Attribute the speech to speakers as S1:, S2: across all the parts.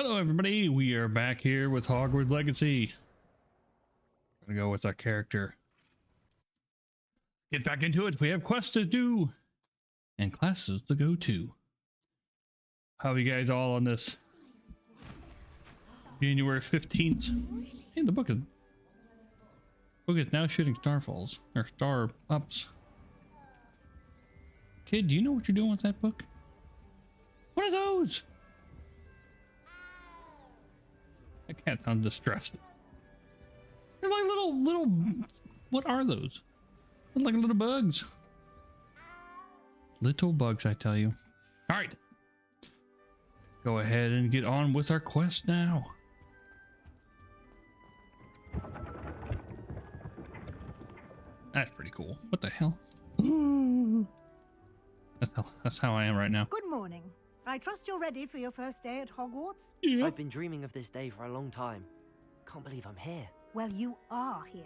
S1: Hello everybody, we are back here with Hogwarts Legacy. Gonna go with our character. Get back into it. We have quests to do and classes to go to. How are you guys all on this January 15th? Hey, the book is now shooting starfalls or star ups. Kid, do you know what you're doing with that book? What are those? That cat sounds distressed. They're like little, what are those? They're like little bugs. Little bugs, I tell you. All right. Go ahead and get on with our quest now. That's pretty cool. What the hell? That's how I am right now.
S2: Good morning. I trust you're ready for your first day at Hogwarts?
S1: Yeah.
S3: I've been dreaming of this day for a long time. Can't believe I'm here.
S2: Well, you are here.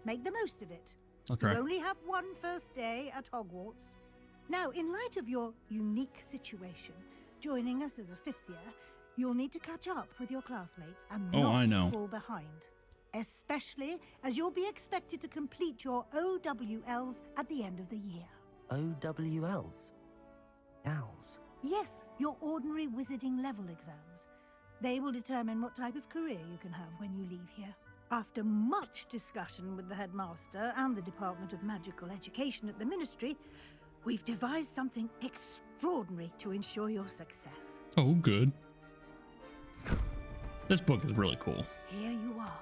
S2: Make the most of it.
S1: I'll try.
S2: You only have one first day at Hogwarts. Now, in light of your unique situation, joining us as a fifth year, you'll need to catch up with your classmates and not fall behind. Especially as you'll be expected to complete your OWLs at the end of the year.
S3: OWLs? Owls?
S2: Yes, your ordinary wizarding level exams. They will determine what type of career you can have when you leave here. After much discussion with the headmaster and the Department of Magical Education at the Ministry, we've devised something extraordinary to ensure your success.
S1: Oh, good. This book is really cool.
S2: Here you are.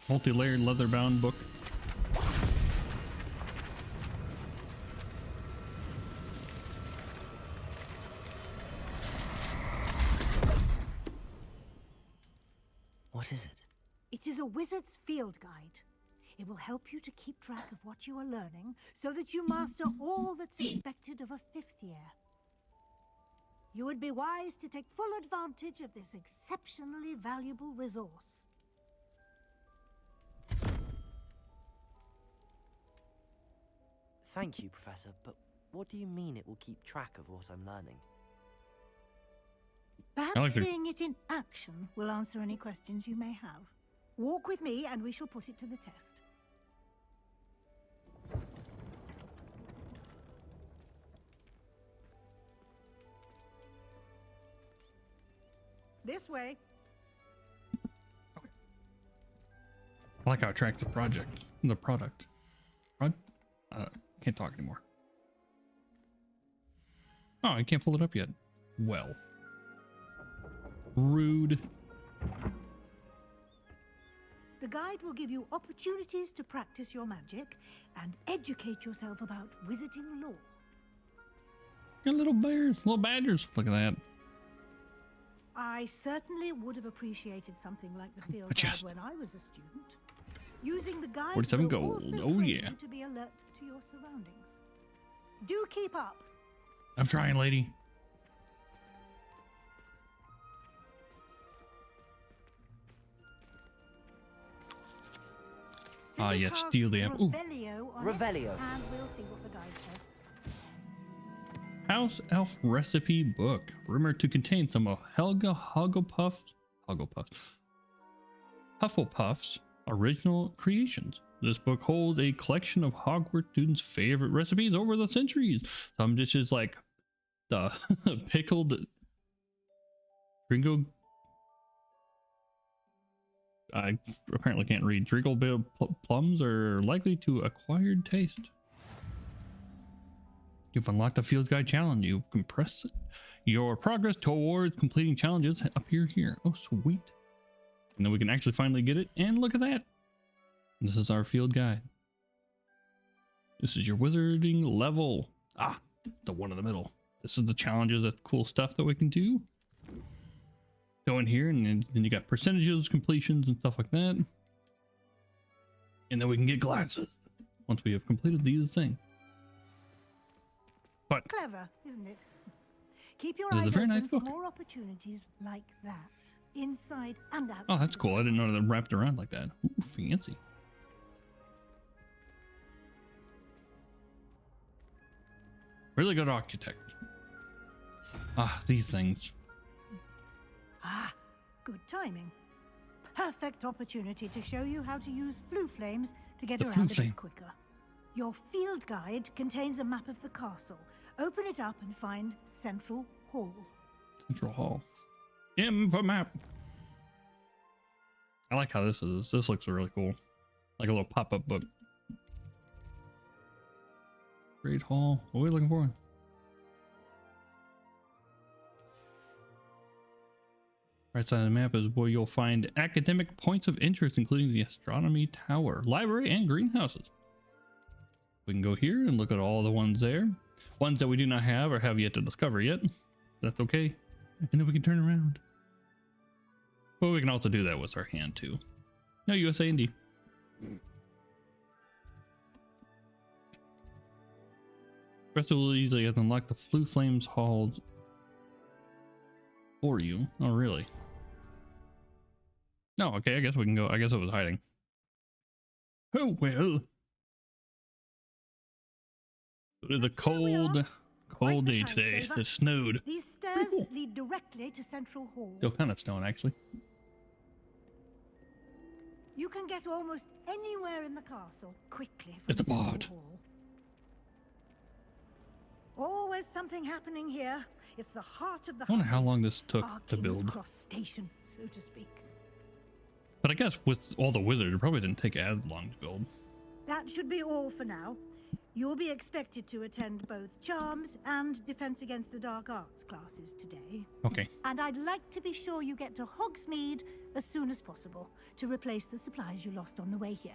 S1: Multi-layered leather-bound book.
S3: What is it?
S2: It is a wizard's field guide. It will help you to keep track of what you are learning so that you master all that's expected of a fifth year. You would be wise to take full advantage of this exceptionally valuable resource.
S3: Thank you, Professor, but what do you mean it will keep track of what I'm learning?
S2: Perhaps seeing it in action will answer any questions you may have. Walk with me and we shall put it to the test. This way.
S1: I like how it tracks the product. Can't talk anymore. Oh, I can't pull it up yet. Well. Rude.
S2: The guide will give you opportunities to practice your magic and educate yourself about wizarding lore.
S1: Got little bears, little badgers. Look at that.
S2: I certainly would have appreciated something like the field guide when I was a student. Using the guide
S1: 47
S2: will
S1: gold.
S2: also
S1: Oh
S2: train
S1: yeah.
S2: you to be alert to your surroundings. Do keep up.
S1: I'm trying, lady. Ah, yes, steal the amp. Ooh.
S2: Revelio. And we'll see what the guide says.
S1: House Elf Recipe Book. Rumored to contain some of Hufflepuff's original creations. This book holds a collection of Hogwarts students' favorite recipes over the centuries. Some dishes like the pickled Gringo. I apparently can't read. Drinkle plums are likely to acquired taste. You've unlocked a field guide challenge. You can press your progress towards completing challenges appear here. Oh, sweet. And then we can actually finally get it. And look at that. This is our field guide. This is your wizarding level. Ah, the one in the middle. This is the challenges, that cool stuff that we can do. Go in here and then you got percentages, completions, and stuff like that. And then we can get glasses once we have completed these things. But
S2: clever, isn't it? Keep your eyes open for more opportunities like that, inside and out.
S1: Oh, that's cool. I didn't know that wrapped around like that. Ooh, fancy. Really good architect. Ah, these things.
S2: Ah, good timing. Perfect opportunity to show you how to use flue flames to get
S1: The
S2: around
S1: flue
S2: a
S1: flame.
S2: bit quicker. Your field guide contains a map of the castle. Open it up and find Central Hall.
S1: Central Hall. Info map. I like how this is. This looks really cool. Like a little pop-up book. Great Hall. What are we looking for? Right side of the map is where you'll find academic points of interest, including the astronomy tower, library, and greenhouses. We can go here and look at all the ones there. Ones that we do not have or have yet to discover yet. That's okay. And then we can turn around. But we can also do that with our hand too. No, USA Indy. Professor Weasley has unlocked the Flue Flames Hall for you. Oh, really? No, okay, I guess we can go. I guess it was hiding. Oh, well. It is a cold day today.
S2: Saver.
S1: It snowed.
S2: These stairs lead directly to Central Hall.
S1: Still kind of snowing, actually.
S2: You can get almost anywhere in the castle quickly from
S1: It's a
S2: Central
S1: bod.
S2: Hall. Always something happening here. It's the heart of the
S1: I wonder how
S2: hive.
S1: long this took
S2: Our
S1: to
S2: King's
S1: build.
S2: Cross station, so to speak.
S1: But I guess with all the wizards, it probably didn't take as long to build.
S2: That should be all for now. You'll be expected to attend both Charms and Defense Against the Dark Arts classes today.
S1: Okay.
S2: And I'd like to be sure you get to Hogsmeade as soon as possible to replace the supplies you lost on the way here.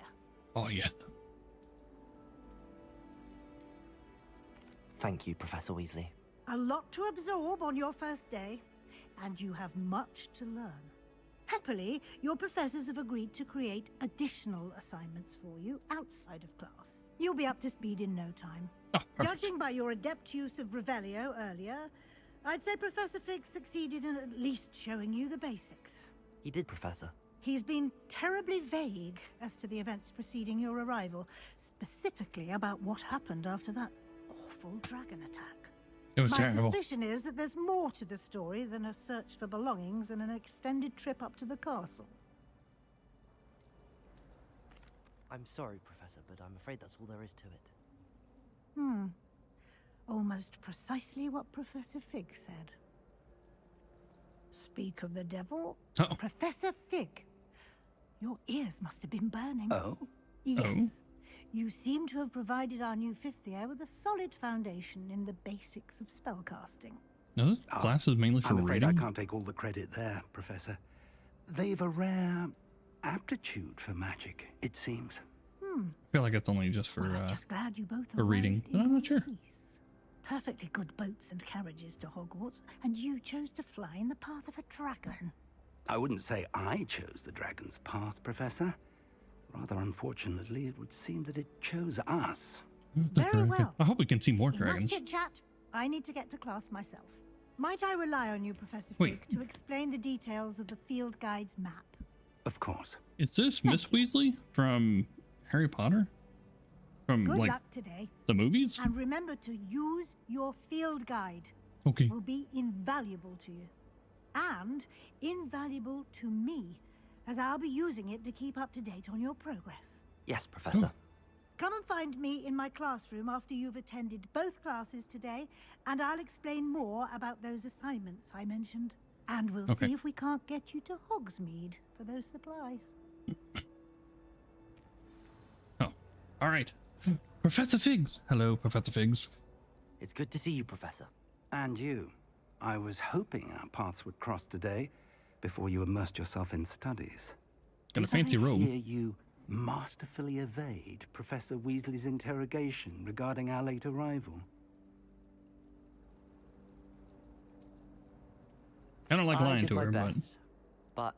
S1: Oh, yes.
S3: Thank you, Professor Weasley.
S2: A lot to absorb on your first day, and you have much to learn. Happily, your professors have agreed to create additional assignments for you outside of class. You'll be up to speed in no time.
S1: Oh, perfect.
S2: Judging by your adept use of Revelio earlier, I'd say Professor Fig succeeded in at least showing you the basics.
S3: He did, Professor.
S2: He's been terribly vague as to the events preceding your arrival, specifically about what happened after that awful dragon attack.
S1: It was
S2: My
S1: terrible.
S2: suspicion is that there's more to the story than a search for belongings and an extended trip up to the castle.
S3: I'm sorry, Professor, but I'm afraid that's all there is to it.
S2: Almost precisely what Professor Fig said. Speak of the devil.
S1: Uh-oh.
S2: Professor Fig, your ears must have been burning.
S4: Oh?
S2: Yes.
S1: Oh.
S2: You seem to have provided our new fifth year with a solid foundation in the basics of spellcasting.
S1: Is this classes mainly for
S4: I'm afraid
S1: reading?
S4: I can't take all the credit there, Professor. They've a rare aptitude for magic, it seems.
S1: I feel like it's only just for
S2: Well, I'm just glad you both
S1: for reading,
S2: arrived
S1: but I'm
S2: in
S1: not sure.
S2: peace. Perfectly good boats and carriages to Hogwarts, and you chose to fly in the path of a dragon.
S4: I wouldn't say I chose the dragon's path, Professor. Rather unfortunately, it would seem that it chose us.
S2: Very well.
S1: I hope we can see more
S2: Enough
S1: dragons.
S2: chit-chat. I need to get to class myself. Might I rely on you, Professor Fig,
S1: Wait.
S2: to explain the details of the field guide's map?
S4: Of course.
S1: Is this Miss Weasley from Harry Potter? From
S2: Good
S1: like
S2: luck today,
S1: the movies?
S2: and remember to use your field guide.
S1: Okay.
S2: It will be invaluable to you, and invaluable to me, as I'll be using it to keep up to date on your progress.
S3: Yes, Professor.
S2: Come and find me in my classroom after you've attended both classes today, and I'll explain more about those assignments I mentioned. And we'll
S1: Okay.
S2: see if we can't get you to Hogsmeade for those supplies.
S1: Oh, all right. Professor Figs. Hello, Professor Figs.
S3: It's good to see you, Professor.
S4: And you. I was hoping our paths would cross today before you immersed yourself in studies.
S1: Got a
S4: Did
S1: fancy
S4: I
S1: robe.
S4: hear you masterfully evade Professor Weasley's interrogation regarding our late arrival?
S1: I don't like
S3: I
S1: lying
S3: did
S1: to
S3: my
S1: her, but
S3: best, but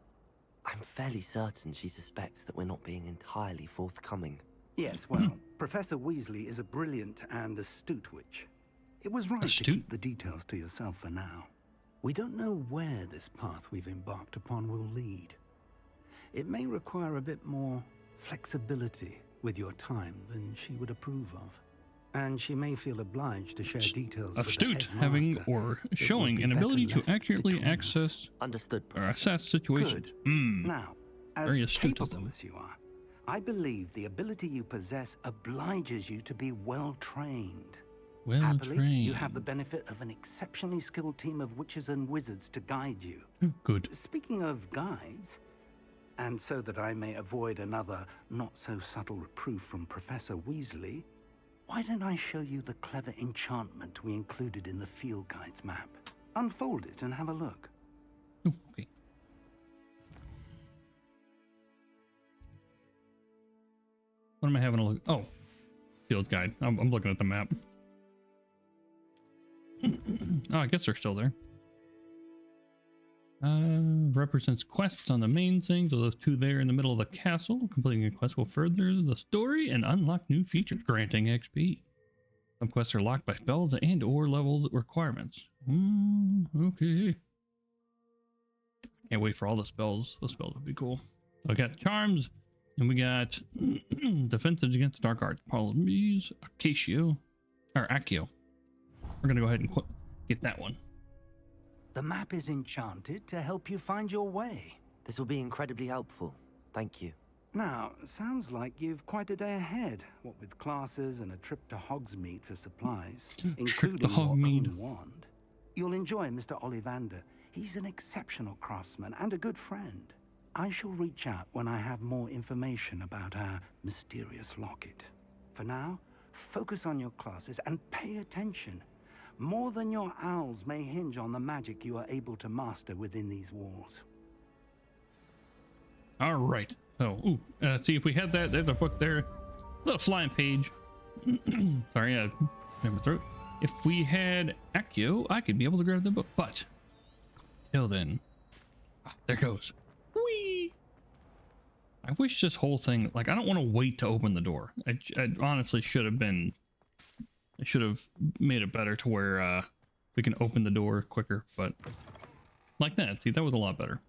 S3: I'm fairly certain she suspects that we're not being entirely forthcoming.
S4: Yes, well, Professor Weasley is a brilliant and astute witch. It was right to
S1: Astute?
S4: keep the details to yourself for now. We don't know where this path we've embarked upon will lead. It may require a bit more flexibility with your time than she would approve of. And she may feel obliged to share details with the
S1: Astute,
S4: headmaster.
S1: having or
S4: It
S1: showing
S4: would be
S1: an
S4: better
S1: ability to
S4: left
S1: accurately
S4: between us.
S1: access
S3: Understood,
S1: or
S3: Professor.
S1: assess situations.
S4: Good.
S1: Hmm.
S4: Now, as
S1: Very astute of
S4: capable
S1: them.
S4: as you are, I believe the ability you possess obliges you to be well trained.
S1: Well
S4: Happily,
S1: trained.
S4: you have the benefit of an exceptionally skilled team of witches and wizards to guide you.
S1: Oh, good.
S4: Speaking of guides, and so that I may avoid another not-so-subtle reproof from Professor Weasley, why don't I show you the clever enchantment we included in the field guide's map? Unfold it and have a look.
S1: Oh, okay. What am I having a look? Oh, field guide. I'm looking at the map. Oh, I guess they're still there. Represents quests on the main thing. So those two there in the middle of the castle. Completing a quest will further the story and unlock new features, granting XP. Some quests are locked by spells and or level requirements. Okay. Can't wait for all the spells. The spells would be cool. So I got charms, and we got defenses against dark arts. Polymies, Accio. We're gonna go ahead and get that one.
S4: The map is enchanted to help you find your way.
S3: This will be incredibly helpful. Thank you.
S4: Now, sounds like you've quite a day ahead, what with classes and a trip to Hogsmeade for supplies, including your own wand. You'll enjoy Mr. Ollivander. He's an exceptional craftsman and a good friend. I shall reach out when I have more information about our mysterious locket. For now, focus on your classes and pay attention. More than your owls may hinge on the magic you are able to master within these walls.
S1: All right. So, see if we had that. There's a book there. Little flying page. Sorry, I cleared my throat. If we had Accio, I could be able to grab the book. But till then, there goes. Whee! I wish this whole thing, like, I don't want to wait to open the door. I honestly should have been. I should have made it better to where we can open the door quicker. But like that, see, that was a lot better.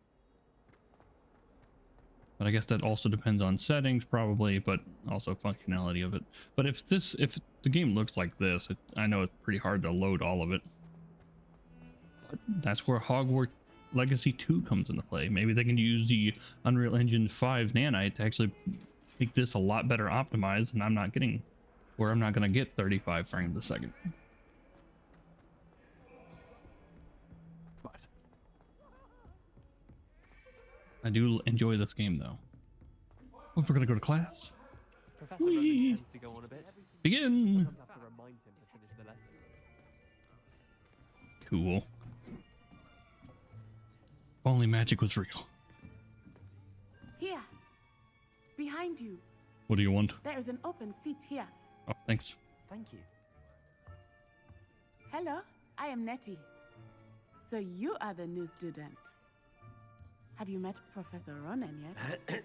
S1: But I guess that also depends on settings probably, but also functionality of it. But if the game looks like this, I know it's pretty hard to load all of it. But that's where Hogwarts Legacy 2 comes into play. Maybe they can use the Unreal Engine 5 Nanite to actually make this a lot better optimized, and I'm not going to get 35 frames a second. I do enjoy this game though. Oh, if we're gonna go to class.
S5: Professor Roman tends to go on a bit.
S1: Begin.
S5: Sometimes have to remind him to finish the lesson.
S1: Cool. If only magic was real.
S6: Here, behind you,
S1: What do you want?
S6: there is an open seat here.
S1: Oh, thanks.
S3: Thank you.
S6: Hello, I am Nettie. So you are the new student. Have you met Professor Ronan yet?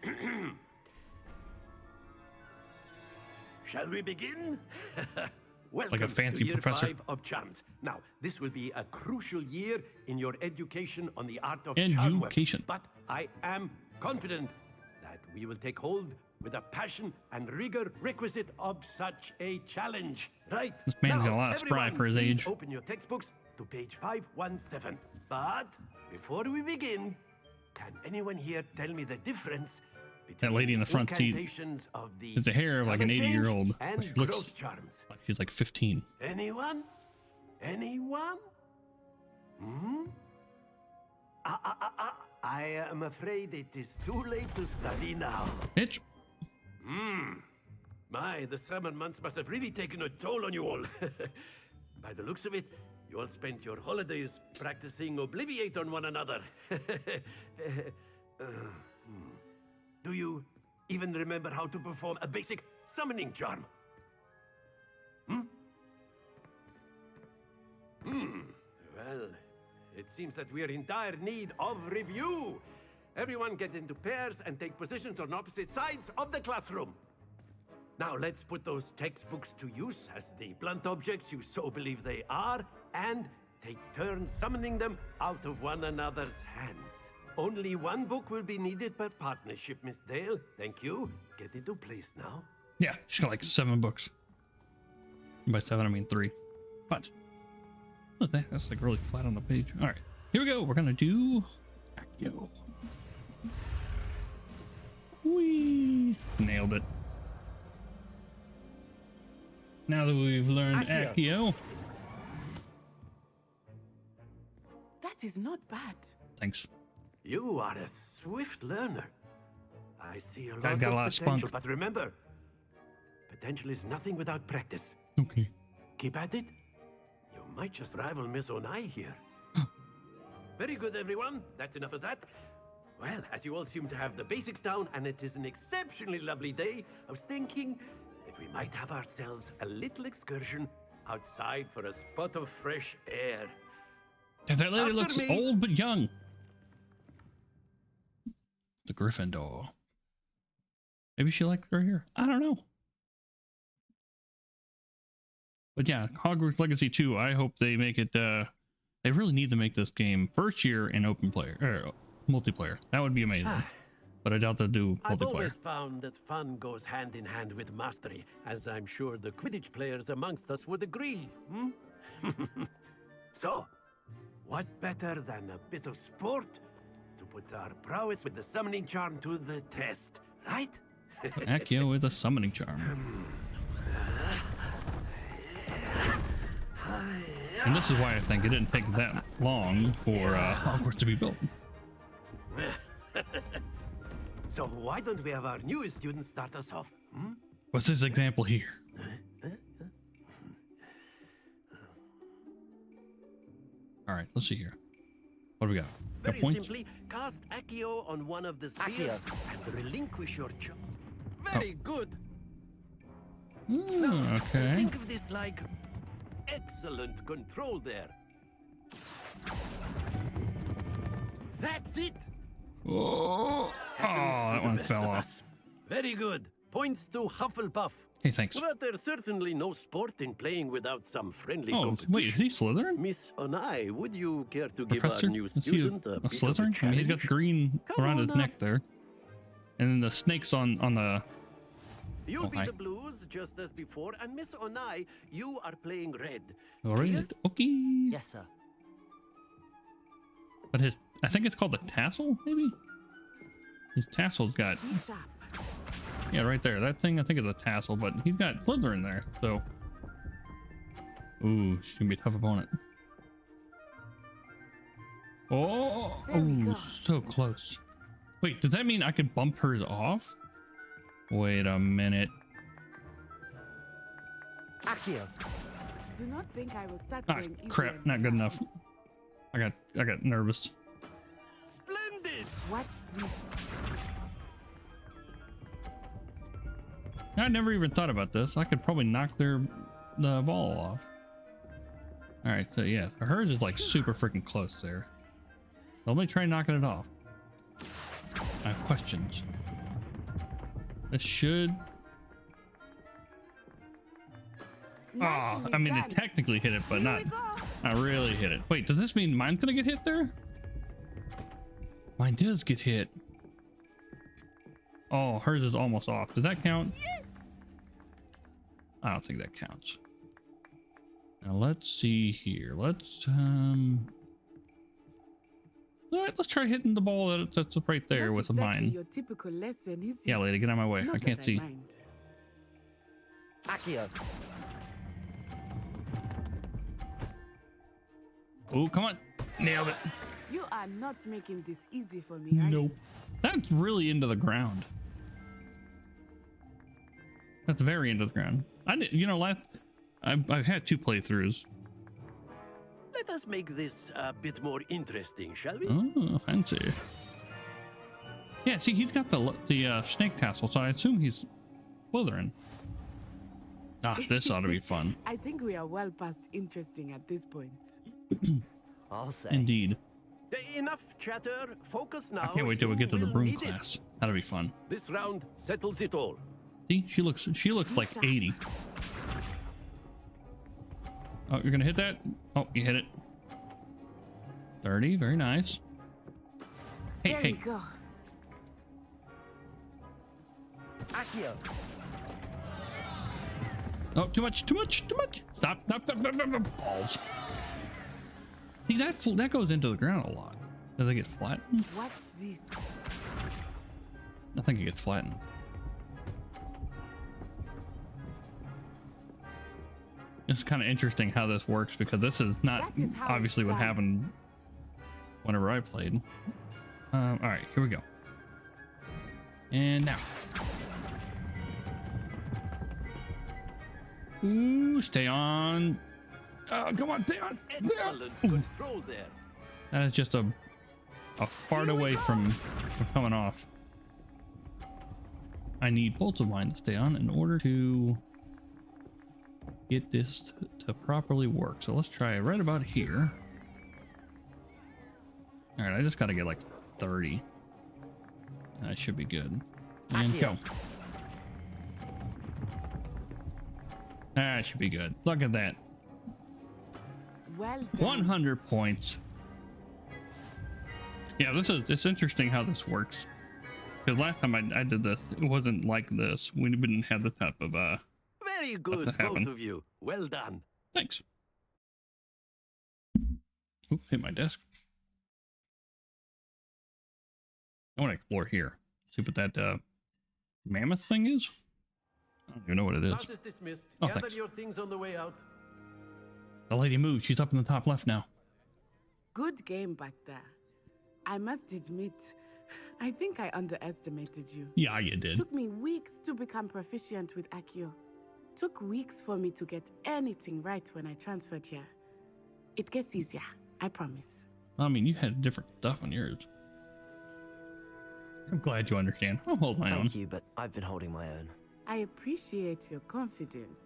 S7: Shall we begin? Welcome
S1: Like a fancy
S7: to year
S1: professor.
S7: 5 of charms. Now, this will be a crucial year in your education on the art of charm work.
S1: Education.
S7: But I am confident that we will take hold with the passion and rigor requisite of such a challenge. Right?
S1: This man's
S7: now,
S1: got a lot of spry
S7: everyone,
S1: for his
S7: please
S1: age.
S7: open your textbooks to page 517. But before we begin, can anyone here tell me the difference between
S1: That lady in the front seat
S7: incantations of the
S1: has the hair of like an
S7: color
S1: 80-year-old.
S7: change and
S1: She looks
S7: growth charms?
S1: like she's like 15.
S7: Anyone? Anyone? Hmm? I am afraid it is too late to study now.
S1: Bitch.
S7: My, the summer months must have really taken a toll on you all. By the looks of it, you all spent your holidays practicing Obliviate on one another. Do you even remember how to perform a basic summoning charm? Well, it seems that we are in dire need of review. Everyone get into pairs and take positions on opposite sides of the classroom. Now let's put those textbooks to use as the blunt objects you so believe they are, and take turns summoning them out of one another's hands. Only one book will be needed per partnership, Miss Dale. Thank you. Get into place now.
S1: Yeah, she's got like 7 books. By 7, I mean 3. But that's like really flat on the page. All right, here we go. We're gonna do Accio. Whee! Nailed it. Now that we've learned Accio.
S6: That is not bad.
S1: Thanks.
S7: You are a swift learner. I see a
S1: Got a lot of
S7: potential,
S1: spunk.
S7: but remember, potential is nothing without practice.
S1: Okay.
S7: Keep at it. You might just rival Miss Onai here. Very good, everyone. That's enough of that. Well, as you all seem to have the basics down, and it is an exceptionally lovely day, I was thinking that we might have ourselves a little excursion outside for a spot of fresh air.
S1: That lady
S7: After
S1: looks
S7: me.
S1: old but young. The Gryffindor. Maybe she liked her hair. I don't know. But yeah, Hogwarts Legacy 2, I hope they make it, they really need to make this game first year in open player, or multiplayer. That would be amazing. But I doubt they'll do
S7: I've
S1: multiplayer.
S7: always found that fun goes hand in hand with mastery, as I'm sure the Quidditch players amongst us would agree. So, what better than a bit of sport to put our prowess with the summoning charm to the test, right?
S1: Accio with a summoning charm. And this is why I think it didn't take that long for Hogwarts to be built.
S7: So why don't we have our newest student start us off?
S1: What's this example here? All right, let's see here. What do we got? Got
S7: Very
S1: points?
S7: simply, cast Accio on one of the spheres and relinquish your charm.
S1: Oh.
S7: Very good.
S1: Okay.
S7: Think of this like excellent control there. That's it.
S1: Oh,
S7: Happens to
S1: that
S7: the
S1: one
S7: best
S1: fell
S7: of
S1: off.
S7: us. Very good. Points to Hufflepuff.
S1: Hey, thanks.
S7: But there's certainly no sport in playing without some friendly
S1: Oh,
S7: competition.
S1: wait, is he Slytherin?
S7: Miss Onai, would you care to give
S1: Professor?
S7: our new
S1: Is he
S7: student
S1: a
S7: a bit of a
S1: Slytherin? I mean,
S7: challenge?
S1: he's got the green
S7: Come
S1: around
S7: on
S1: his
S7: up.
S1: neck there. And then the snakes on the...
S7: You'll
S1: Oh,
S7: be
S1: hi.
S7: the blues just as before, and Miss Onai, you are playing red.
S1: All right. Okay.
S3: Yes, sir.
S1: But his... I think it's called the tassel, maybe? His tassel's got...
S6: Be sharp.
S1: Yeah, right there. That thing, I think, is a tassel, but he's got Slytherin there, so... Ooh, she's gonna be a tough opponent. Oh,
S6: There we
S1: ooh,
S6: go.
S1: so close. Wait, does that mean I could bump hers off? Wait a minute.
S3: Accio.
S6: Do not think I will start
S1: Ah,
S6: going easy
S1: crap,
S6: on
S1: not
S6: you
S1: good
S6: now.
S1: enough. I got nervous.
S7: Splendid!
S6: Watch this.
S1: I never even thought about this. I could probably knock the ball off. All right, so yeah, hers is like super freaking close there. Let me try knocking it off. I have questions. This should... Ah,
S6: Nicely
S1: I mean,
S6: done.
S1: it technically hit it, but
S6: Here
S1: not
S6: we go.
S1: really hit it. Wait, does this mean mine's gonna get hit there? Mine does get hit. Oh, hers is almost off. Does that count?
S6: Yes.
S1: I don't think that counts. Now let's see here. Let's all right, let's try hitting the ball that's right there
S6: Not
S1: with
S6: exactly
S1: mine.
S6: your typical lesson, is
S1: Yeah,
S6: it?
S1: lady, get out of my way.
S6: Not
S1: I can't
S6: that
S1: see.
S6: mind.
S3: Accio.
S1: Oh, come on. Nailed it.
S6: You are not making this easy for me, are
S1: Nope. That's really into the ground. That's very into the ground. I did, you know, I've had 2 playthroughs.
S7: Let us make this a bit more interesting, shall we?
S1: Oh, fancy. Yeah, see, he's got the snake tassel, so I assume he's Slytherin. Ah, this ought to be fun.
S6: I think we are well past interesting at this point.
S3: I'll say.
S1: Indeed.
S7: Enough chatter. Focus now.
S1: I can't wait till we
S7: You
S1: get to the
S7: will
S1: broom
S7: need it.
S1: class. That'll be fun.
S7: This round settles it all.
S1: See, she looks like 80. Oh, you're gonna hit that? Oh, you hit it. 30, very nice. Hey,
S6: There
S1: hey.
S6: we go.
S3: Accio.
S1: Oh, too much, too much, too much. Stop, stop, stop, stop, stop, stop. Balls. See, that goes into the ground a lot. Does it get flattened?
S6: Watch this.
S1: I think it gets flattened. It's kind of interesting how this works because this is not obviously what happened whenever I played. All right, here we go. And now. Ooh, stay on. Come on, stay on.
S7: Excellent control there.
S1: That is just a fart away from coming off. I need bolts of mine to stay on in order to get this to properly work. So let's try right about here. All right, I just got to get like 30. That should be good. And go. That should be good. Look at that.
S6: Well done.
S1: 100 points. Yeah, it's interesting how this works. Because last time I did this, it wasn't like this. We didn't have the type of
S7: Very good, both of you. Well done.
S1: Thanks. Oops, hit my desk. I want to explore here. See what that mammoth thing is. I don't even know what it is.
S7: Class is dismissed.
S1: Oh,
S7: Gather
S1: thanks.
S7: your things on the way out.
S1: The lady moved. She's up in the top left now.
S6: Good game back there. I must admit, I think I underestimated you.
S1: Yeah, you did.
S6: Took me weeks to become proficient with Accio. Took weeks for me to get anything right when I transferred here. It gets easier, I promise.
S1: I mean, you had different stuff on yours. I'm glad you understand. I'll hold my own.
S3: Thank you, but I've been holding my own.
S6: I appreciate your confidence.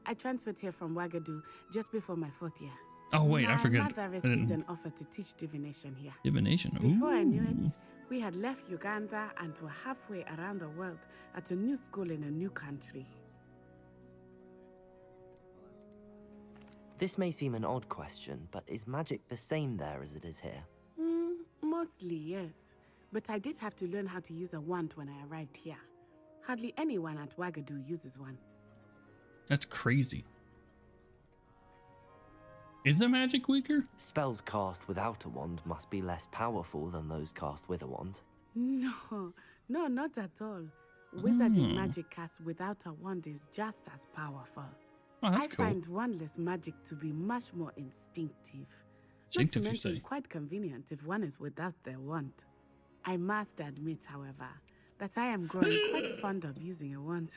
S6: I transferred here from Wagadu just before my 4th year.
S1: Oh wait, I
S6: My
S1: forgot.
S6: mother received an offer to teach divination here.
S1: Divination.
S6: Before I knew
S1: Ooh.
S6: it, we had left Uganda and were halfway around the world at a new school in a new country.
S3: This may seem an odd question, but is magic the same there as it is here?
S6: Mostly, yes. But I did have to learn how to use a wand when I arrived here. Hardly anyone at Wagadu uses one.
S1: That's crazy. Is the magic weaker?
S3: Spells cast without a wand must be less powerful than those cast with a wand.
S6: No, not at all. Wizarding magic cast without a wand is just as powerful.
S1: Oh, that's
S6: I
S1: cool.
S6: find wandless magic to be much more instinctive. Not to
S1: Instinctive, you
S6: mention
S1: say?
S6: quite convenient if one is without their wand. I must admit, however, that I am growing quite fond of using a wand.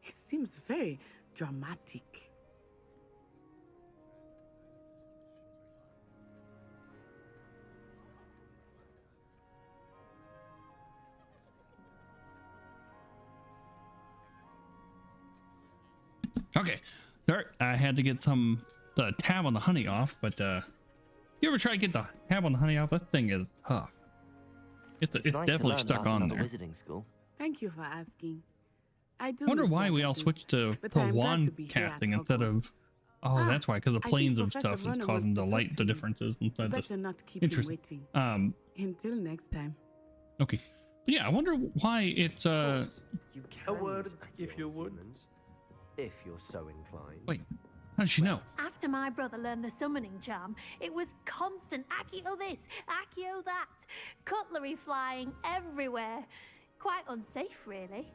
S6: It seems very dramatic.
S1: Okay, there. I had to get the tab on the honey off, but you ever try to get the tab on the honey off? That thing is tough. It's
S3: Nice
S1: definitely
S3: to learn
S1: stuck
S3: about
S1: on
S3: another
S1: there.
S3: wizarding school.
S6: Thank you for asking. I do
S1: I wonder
S6: miss
S1: why we all
S6: Wagadu,
S1: switched to
S6: but I am glad to
S1: wand
S6: be here at
S1: casting instead of.
S6: Hogwarts.
S1: Oh, that's why, because the
S6: I think
S1: planes of
S6: Professor
S1: stuff is
S6: Ronen
S1: causing
S6: wants
S1: the
S6: to
S1: light,
S6: talk
S1: the
S6: to you.
S1: differences
S6: You
S1: inside this.
S6: better not keep him
S1: Interesting.
S6: waiting. Until next time.
S1: Okay. But yeah, I wonder why it's
S8: You can
S7: A word,
S8: use
S7: if
S8: Accio
S7: you would.
S8: ornaments, if you're so inclined.
S1: Wait, how did she know?
S9: After my brother learned the summoning charm, it was constant Accio this, Accio that, cutlery flying everywhere. Quite unsafe, really.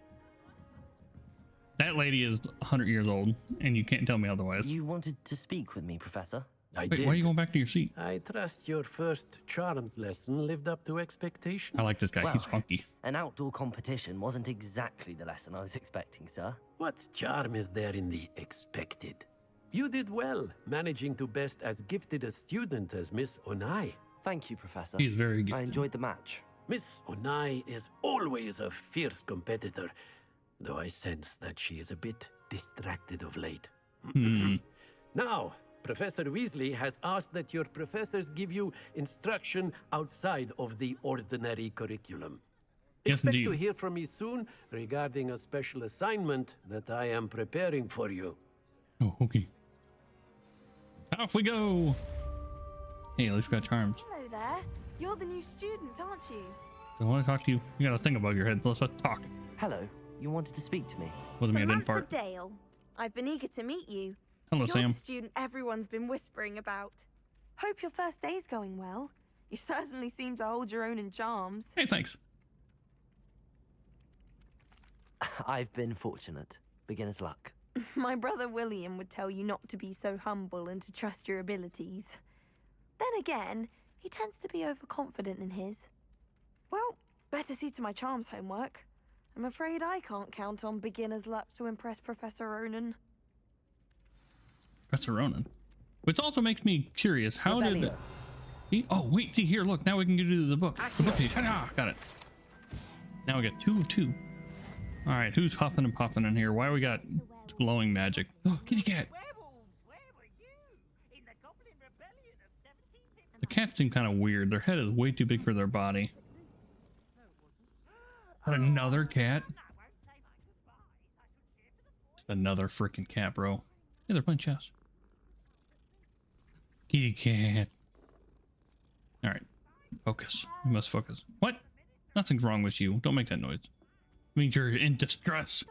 S1: That lady is 100 years old, and you can't tell me otherwise.
S3: You wanted to speak with me, Professor?
S7: I
S1: Wait,
S7: did.
S1: why are you going back to your seat?
S7: I trust your first charms lesson lived up to expectation.
S1: I like this guy.
S3: Well,
S1: He's funky.
S3: An outdoor competition wasn't exactly the lesson I was expecting, sir.
S7: What charm is there in the expected? You did well, managing to best as gifted a student as Miss Onai.
S3: Thank you, Professor.
S1: He's very
S3: I
S1: gifted.
S3: enjoyed the match.
S7: Miss Onai is always a fierce competitor, though I sense that she is a bit distracted of late. Now, Professor Weasley has asked that your professors give you instruction outside of the ordinary curriculum.
S1: Yes,
S7: Expect
S1: indeed.
S7: to hear from me soon regarding a special assignment that I am preparing for you.
S1: Oh, okay. Off we go. Hey, at least we got charms.
S10: Hello there. You're the new student, aren't you?
S1: I want to talk to you. You got a thing above your head. Let's talk.
S3: Hello, you wanted to speak to me?
S1: Wasn't me, I didn't
S10: Samantha
S1: fart.
S10: Dale. I've been eager to meet you.
S1: Hello,
S10: You're
S1: Sam.
S10: the student everyone's been whispering about. Hope your first day's going well. You certainly seem to hold your own in charms.
S1: Hey, thanks.
S3: I've been fortunate. Beginner's luck.
S10: My brother William would tell you not to be so humble and to trust your abilities. Then again, he tends to be overconfident in his. Well, better see to my charms homework. I'm afraid I can't count on beginner's luck to impress Professor Ronan.
S1: Professor Ronan. Which also makes me curious. How did... Oh, wait. See here. Look. Now we can get to the book. The book page. Ah, got it. Now we got 2 of 2. All right. Who's huffing and puffing in here? Why we got glowing magic? Oh, kitty cat. The cats seem kind of weird. Their head is way too big for their body. Another cat? Just another freaking cat, bro. Yeah, they're playing chess. Kitty cat. All right. Focus. You must focus. What? Nothing's wrong with you. Don't make that noise. It means you're in distress.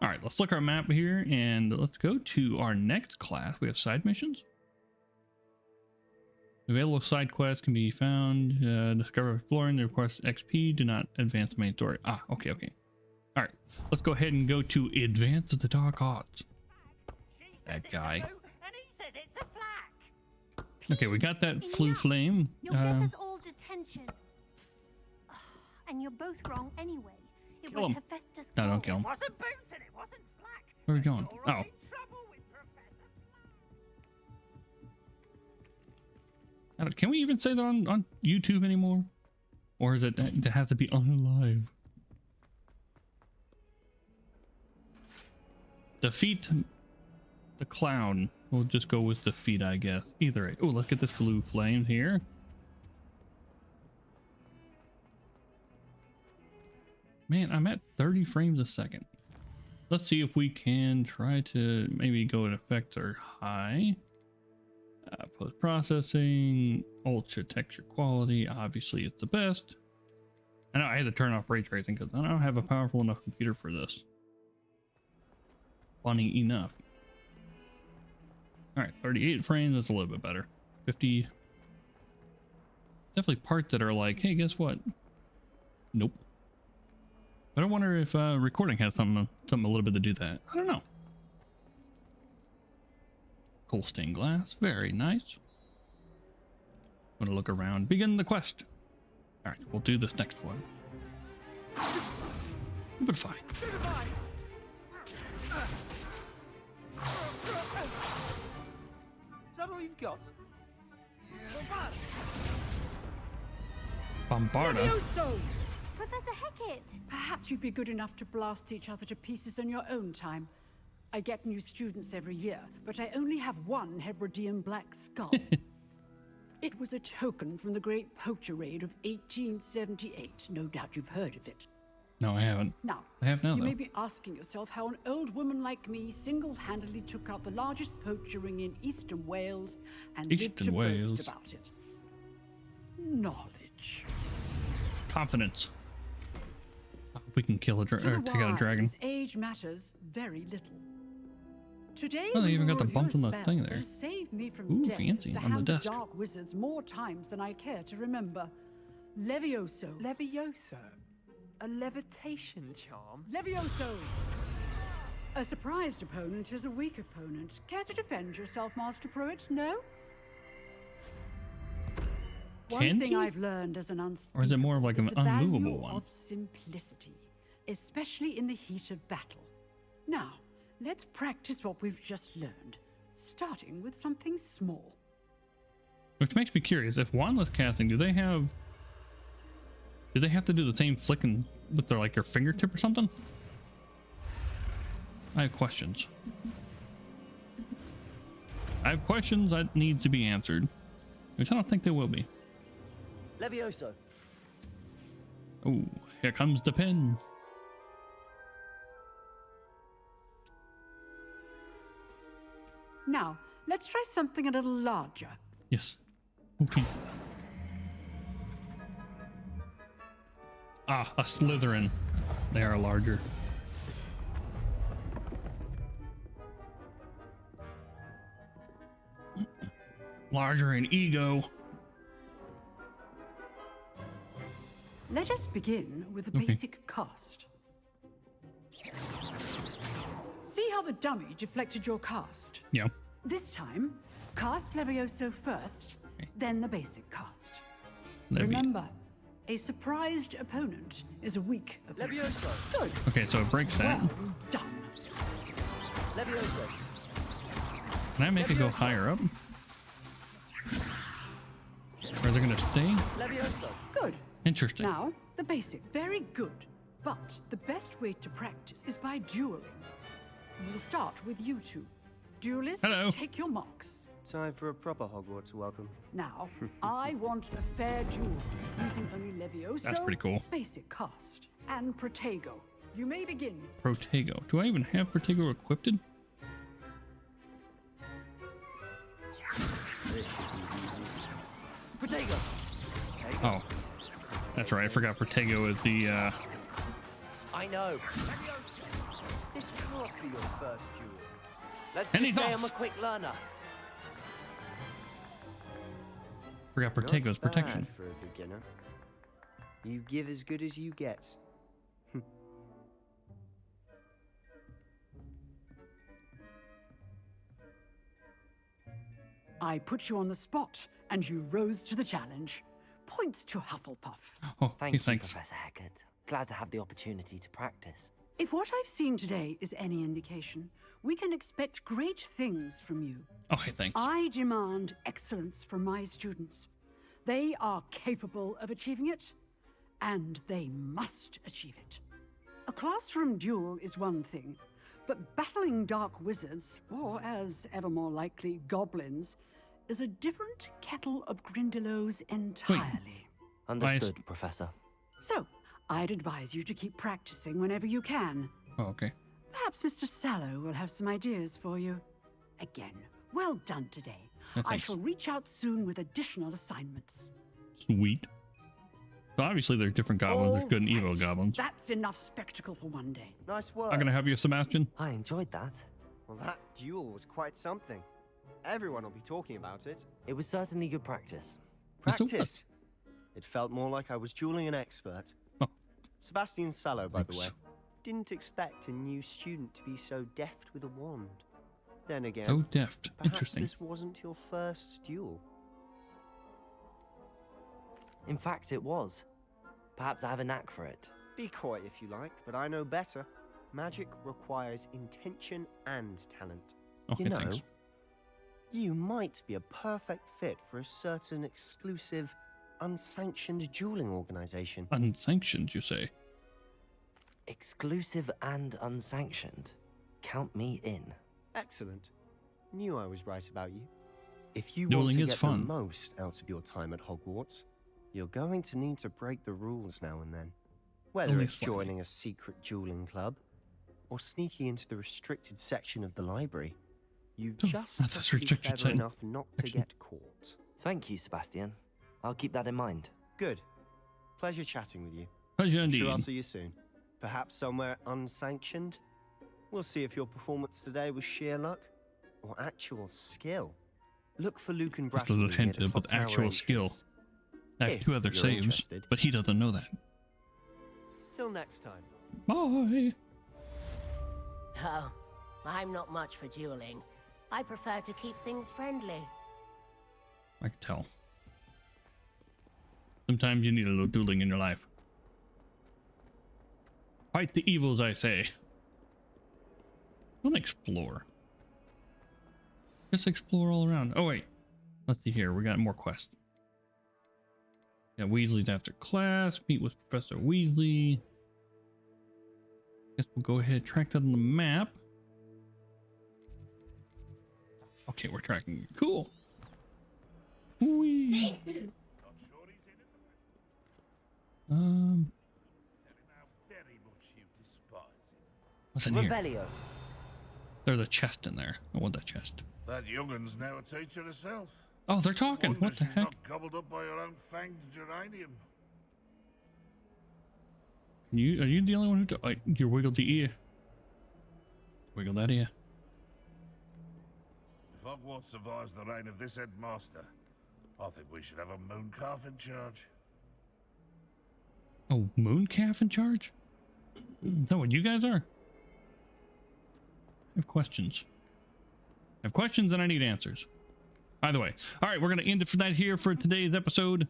S1: All right, let's look our map here and let's go to our next class. We have side missions. Available side quests can be found. Discover exploring. They request XP. Do not advance the main story. Ah, okay. All right, let's go ahead and go to Advance the Dark Arts. That guy. Okay, we got that flu flame.
S9: You'll get us all detention. And you're both wrong anyway. It
S1: Kill
S9: was
S1: him.
S9: Hephaestus.
S1: No, don't kill him. Where are we going? Oh. Can we even say that on YouTube anymore? Or is it has to be unalive? Defeat the clown. We'll just go with defeat, I guess. Either way. Oh, let's get this blue flame here. Man, I'm at 30 frames a second. Let's see if we can try to maybe go in effects or high. Post-processing, ultra texture quality, obviously it's the best. I know I had to turn off ray tracing because I don't have a powerful enough computer for this. Funny enough. Alright, 38 frames, that's a little bit better. 50. Definitely parts that are like, hey, guess what? Nope. But I wonder if recording has something a little bit to do that. I don't know. Cool stained glass, very nice. I'm gonna look around. Begin the quest. All right, we'll do this next one. But fine.
S11: Is that all you've got?
S1: Bombarda.
S9: Professor Hecat!
S12: Perhaps you'd be good enough to blast each other to pieces in your own time. I get new students every year, but I only have one Hebridean black skull. It was a token from the Great Poacher Raid of 1878. No doubt you've heard of it.
S1: No, I haven't.
S12: Now,
S1: I have now,
S12: you
S1: though.
S12: may be asking yourself how an old woman like me single-handedly took out the largest poacher ring in Eastern Wales and lived to boast about it. Knowledge.
S1: Confidence. We can kill or take out a dragon.
S12: Age matters very little. Today,
S1: oh, they even got the
S12: bump
S1: bumps on the thing there.
S12: Saved me from
S1: Ooh,
S12: death
S1: fancy
S12: at
S1: on the
S12: hand of
S1: desk.
S12: dark wizards more times than I care to remember. Levioso.
S11: Levioso? A levitation charm?
S12: Levioso! A surprised opponent is a weak opponent. Care to defend yourself, Master Pruitt? No? One thing I've learned as an unspeakable
S1: or is it more of like an
S12: the value
S1: unmovable one?
S12: Of simplicity, especially in the heat of battle. Now, let's practice what we've just learned, starting with something small.
S1: Which makes me curious, if wandless casting, do they have to do the same flicking with their like their fingertip or something? I have questions. I have questions that need to be answered, which I don't think they will be.
S3: Levioso.
S1: Oh, here comes the pen.
S12: Now, let's try something a little larger.
S1: Yes. Okay. Ah, a Slytherin. They are larger. Larger in ego.
S12: Let us begin with the basic cast. See how the dummy deflected your cast?
S1: Yeah.
S12: This time, cast Levioso first, then the basic cast.
S1: Levioso.
S12: Remember, a surprised opponent is a weak opponent.
S11: Levioso.
S12: Good.
S1: Okay, so it breaks that.
S12: Well done.
S11: Levioso.
S1: Can I make it go higher up? Or are they gonna stay?
S11: Levioso.
S12: Good.
S1: Interesting.
S12: Now, the basic. Very good. But the best way to practice is by dueling. We'll start with you two. Duelists,
S1: Hello.
S12: take your marks.
S8: Time for a proper Hogwarts welcome.
S12: Now, I want a fair duel, using only Levioso,
S1: That's pretty cool.
S12: basic cast, and Protego. You may begin.
S1: Protego. Do I even have Protego equipped?
S11: Protego.
S1: Oh. That's right. I forgot Protego is the
S11: I know.
S8: This can't be your first duel.
S11: Let's
S1: And
S11: just
S1: he's
S11: say
S1: off.
S11: I'm a quick learner.
S1: forgot Protego's
S8: Not
S1: protection.
S8: bad for a beginner. You give as good as you get.
S12: I put you on the spot, and you rose to the challenge. Points to Hufflepuff.
S1: Oh,
S3: Thank
S1: hey,
S3: you,
S1: thanks.
S3: Professor Haggard. Glad to have the opportunity to practice.
S12: If what I've seen today is any indication, we can expect great things from you.
S1: Oh, hey, thanks.
S12: I demand excellence from my students. They are capable of achieving it, and they must achieve it. A classroom duel is one thing, but battling dark wizards, or as ever more likely, goblins, is a different kettle of Grindylows entirely.
S3: Understood, Professor.
S12: So, I'd advise you to keep practicing whenever you can.
S1: Oh, okay.
S12: Perhaps Mr. Sallow will have some ideas for you. Again, well done today.
S1: That's
S12: I
S1: nice.
S12: shall reach out soon with additional assignments.
S1: Sweet. So obviously there's different goblins. There's good and evil
S12: Alright,
S1: goblins.
S12: That's enough spectacle for one day.
S8: Nice work.
S1: How can I help you, Sebastian?
S3: I enjoyed that.
S8: Well, that duel was quite something. Everyone will be talking about it.
S3: It was certainly good practice.
S1: Yes, it was.
S8: Practice. It felt more like I was dueling an expert.
S1: Oh.
S8: Sebastian Sallow, by the
S1: Thanks.
S8: way. Didn't expect a new student to be so deft with a wand. Then again,
S1: So deft.
S8: perhaps
S1: Interesting.
S8: this wasn't your first duel.
S3: In fact, it was. Perhaps I have a knack for it.
S8: Be coy if you like, but I know better. Magic requires intention and talent.
S1: Okay,
S8: you know,
S1: thanks.
S8: you might be a perfect fit for a certain exclusive, unsanctioned dueling organization.
S1: Unsanctioned, you say?
S3: Exclusive and unsanctioned. Count me in.
S8: Excellent. Knew I was right about you. If you
S1: Dueling
S8: want to
S1: is
S8: get
S1: fun.
S8: the most out of your time at Hogwarts, you're going to need to break the rules now and then. Whether
S1: Only
S8: it's
S1: slightly.
S8: joining a secret dueling club, or sneaking into the restricted section of the library, you
S1: Oh,
S8: just
S1: that's a
S8: have to be
S1: restricted
S8: clever
S1: section.
S8: enough not to get caught.
S3: Thank you, Sebastian. I'll keep that in mind.
S8: Good. Pleasure chatting with you.
S1: Pleasure
S8: I'm
S1: indeed.
S8: sure I'll see you soon. Perhaps somewhere unsanctioned. We'll see if your performance today was sheer luck or actual skill. Look for Luke and
S1: Just a
S8: Brattleby
S1: little
S8: near
S1: hint
S8: the
S1: of
S8: clock
S1: with
S8: tower
S1: actual skill.
S8: entrance.
S1: I have
S8: If
S1: 2 other
S8: you're
S1: saves,
S8: interested.
S1: but he doesn't know that.
S8: Till next time.
S1: Bye.
S13: Oh, I'm not much for dueling. I prefer to keep things friendly.
S1: I can tell. Sometimes you need a little dueling in your life. Fight the evils, I say. Don't explore. Just explore all around. Oh, wait. Let's see here. We got more quests. Yeah, Weasley's after class. Meet with Professor Weasley. Guess we'll go ahead and track that on the map. Okay, we're tracking. Cool. Whee. What's in here?
S14: Revelio.
S1: There's a chest in there. I want that chest.
S15: That youngun's now a teacher herself.
S1: Oh, they're talking.
S15: Wonder
S1: What the
S15: she's
S1: heck?
S15: not gobbled up by her own fanged geranium.
S1: Are you the only one who you wiggled the ear? Wiggle that ear.
S15: If Hogwarts survives the reign of this headmaster, I think we should have a mooncalf in charge.
S1: Oh, mooncalf in charge? Is that what you guys are? I have questions. I have questions and I need answers. Either way. All right, we're going to end it for that here for today's episode.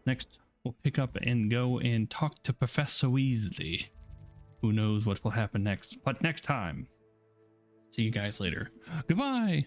S1: Next, we'll pick up and go and talk to Professor Weasley. Who knows what will happen next? But next time. See you guys later. Goodbye.